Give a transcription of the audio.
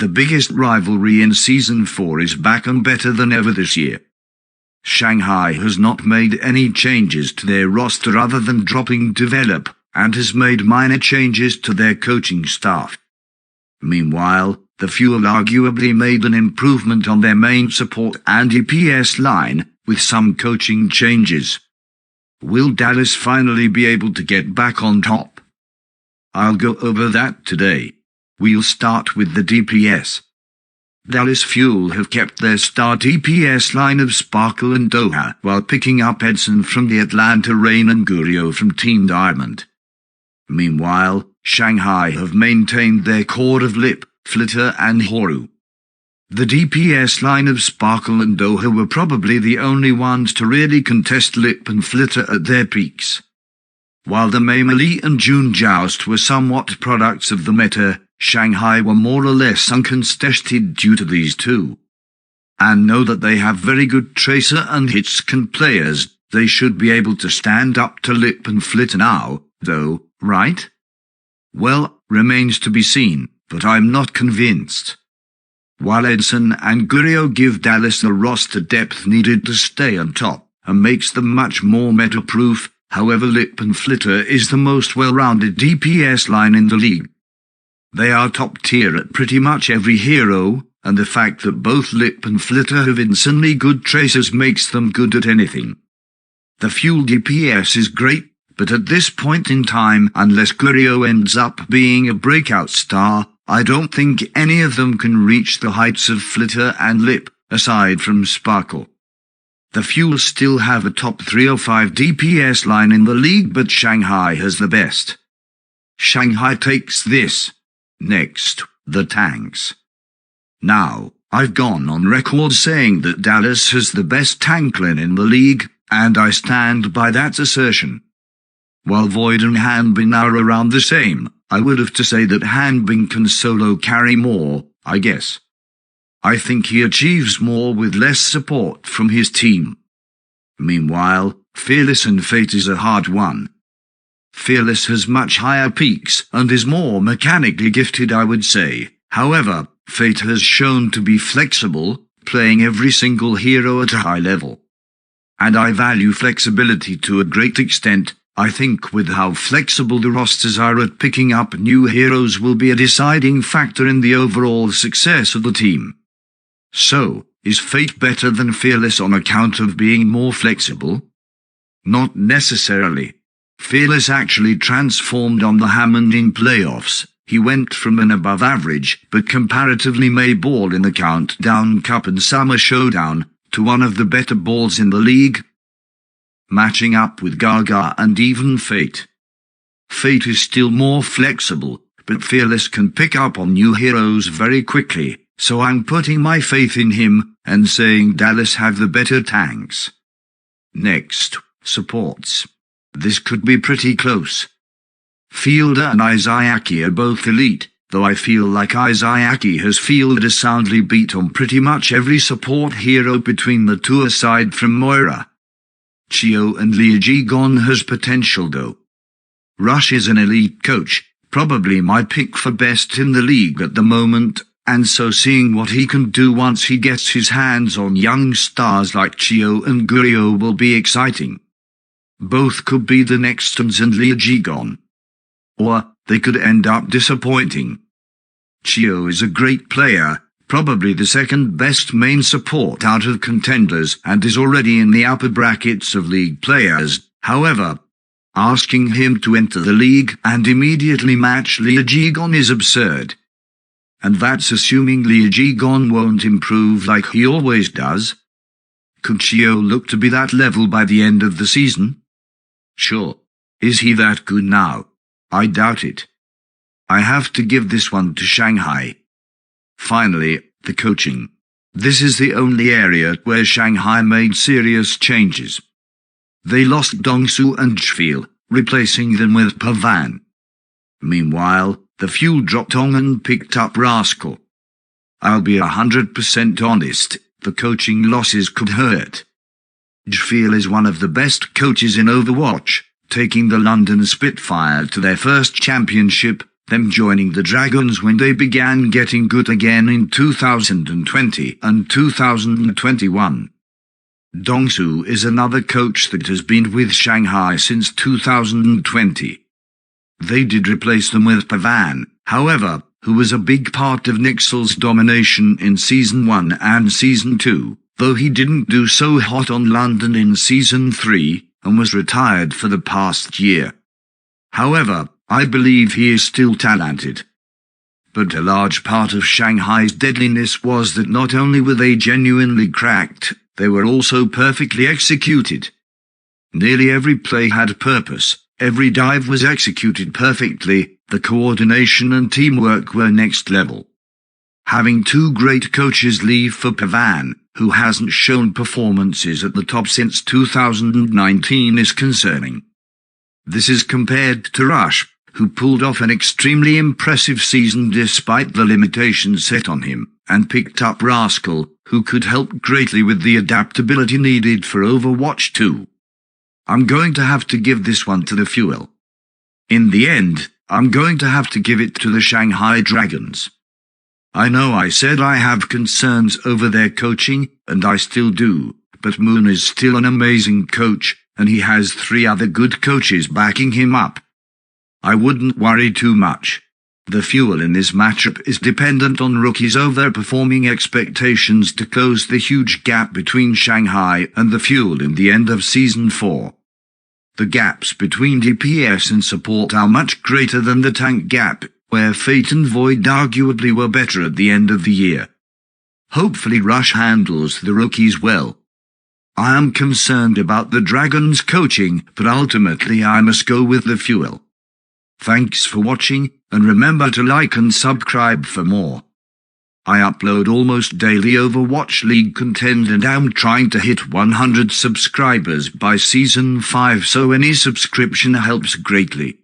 The biggest rivalry in Season 4 is back and better than ever this year. Shanghai has not made any changes to their roster other than dropping Develop, and has made minor changes to their coaching staff. Meanwhile, the Fuel arguably made an improvement on their main support and DPS line, with some coaching changes. Will Dallas finally be able to get back on top? I'll go over that today. We'll start with the DPS. Dallas Fuel have kept their star DPS line of Sparkle and Doha while picking up Edson from the Atlanta Rain and Gurio from Team Diamond. Meanwhile, Shanghai have maintained their core of Lip, Flitter and Horu. The DPS line of Sparkle and Doha were probably the only ones to really contest Lip and Flitter at their peaks. While the Meimeli and June Joust were somewhat products of the meta, Shanghai were more or less uncontested due to these two. And know that they have very good Tracer and Hitscan players. They should be able to stand up to Lip and Flitter now, though, right? Well, remains to be seen, but I'm not convinced. While Edson and Gurio give Dallas the roster depth needed to stay on top, and makes them much more meta-proof, however Lip and Flitter is the most well-rounded DPS line in the league. They are top tier at pretty much every hero, and the fact that both Lip and Flitter have insanely good tracers makes them good at anything. The Fuel DPS is great, but at this point in time, unless Gurio ends up being a breakout star, I don't think any of them can reach the heights of Flitter and Lip, aside from Sparkle. The Fuel still have a top 3 or 5 DPS line in the league, but Shanghai has the best. Shanghai takes this. Next, the tanks. Now, I've gone on record saying that Dallas has the best tank lane in the league, and I stand by that assertion. While Void and Hanbin are around the same, I would have to say that Hanbin can solo carry more, I guess. I think he achieves more with less support from his team. Meanwhile, Fearless and Fate is a hard one. Fearless has much higher peaks and is more mechanically gifted, I would say. However, Fate has shown to be flexible, playing every single hero at a high level. And I value flexibility to a great extent. I think with how flexible the rosters are at picking up new heroes will be a deciding factor in the overall success of the team. So, is Fate better than Fearless on account of being more flexible? Not necessarily. Fearless actually transformed on the Hammond in playoffs. He went from an above-average, but comparatively may ball in the Countdown Cup and Summer Showdown, to one of the better balls in the league, matching up with Gaga and even Fate. Fate is still more flexible, but Fearless can pick up on new heroes very quickly, so I'm putting my faith in him, and saying Dallas have the better tanks. Next, supports. This could be pretty close. Fielder and Izayaki are both elite, though I feel like Izayaki has Fielder soundly beat on pretty much every support hero between the two aside from Moira. Chio and Liajigon has potential though. Rush is an elite coach, probably my pick for best in the league at the moment, and so seeing what he can do once he gets his hands on young stars like Chio and Gurio will be exciting. Both could be the next Tons and Liajigon. Or, they could end up disappointing. Chio is a great player, probably the second best main support out of contenders, and is already in the upper brackets of league players. However, asking him to enter the league and immediately match Liajigon is absurd. And that's assuming Liajigon won't improve like he always does. Could Chio look to be that level by the end of the season? Sure. Is he that good now? I doubt it. I have to give this one to Shanghai. Finally, the coaching. This is the only area where Shanghai made serious changes. They lost Dongsu and Jfeel, replacing them with Pavan. Meanwhile, the Fuel dropped on and picked up Rascal. I'll be 100% honest, the coaching losses could hurt. Jfeel is one of the best coaches in Overwatch, taking the London Spitfire to their first championship, them joining the Dragons when they began getting good again in 2020 and 2021. Dongsu is another coach that has been with Shanghai since 2020. They did replace them with Pavan, however, who was a big part of Nixel's domination in Season 1 and Season 2, though he didn't do so hot on London in Season 3, and was retired for the past year. However, I believe he is still talented. But a large part of Shanghai's deadliness was that not only were they genuinely cracked, they were also perfectly executed. Nearly every play had purpose, every dive was executed perfectly, the coordination and teamwork were next level. Having two great coaches leave for Pavan, who hasn't shown performances at the top since 2019, is concerning. This is compared to Rush, who pulled off an extremely impressive season despite the limitations set on him, and picked up Rascal, who could help greatly with the adaptability needed for Overwatch 2. I'm going to have to give this one to the Fuel. In the end, I'm going to have to give it to the Shanghai Dragons. I know I said I have concerns over their coaching, and I still do, but Moon is still an amazing coach, and he has 3 other good coaches backing him up. I wouldn't worry too much. The Fuel in this matchup is dependent on rookies overperforming expectations to close the huge gap between Shanghai and the Fuel in the end of Season 4. The gaps between DPS and support are much greater than the tank gap, where Fate and Void arguably were better at the end of the year. Hopefully Rush handles the rookies well. I am concerned about the Dragons' coaching, but ultimately I must go with the Fuel. Thanks for watching, and remember to like and subscribe for more. I upload almost daily Overwatch League content and am trying to hit 100 subscribers by Season 5, so any subscription helps greatly.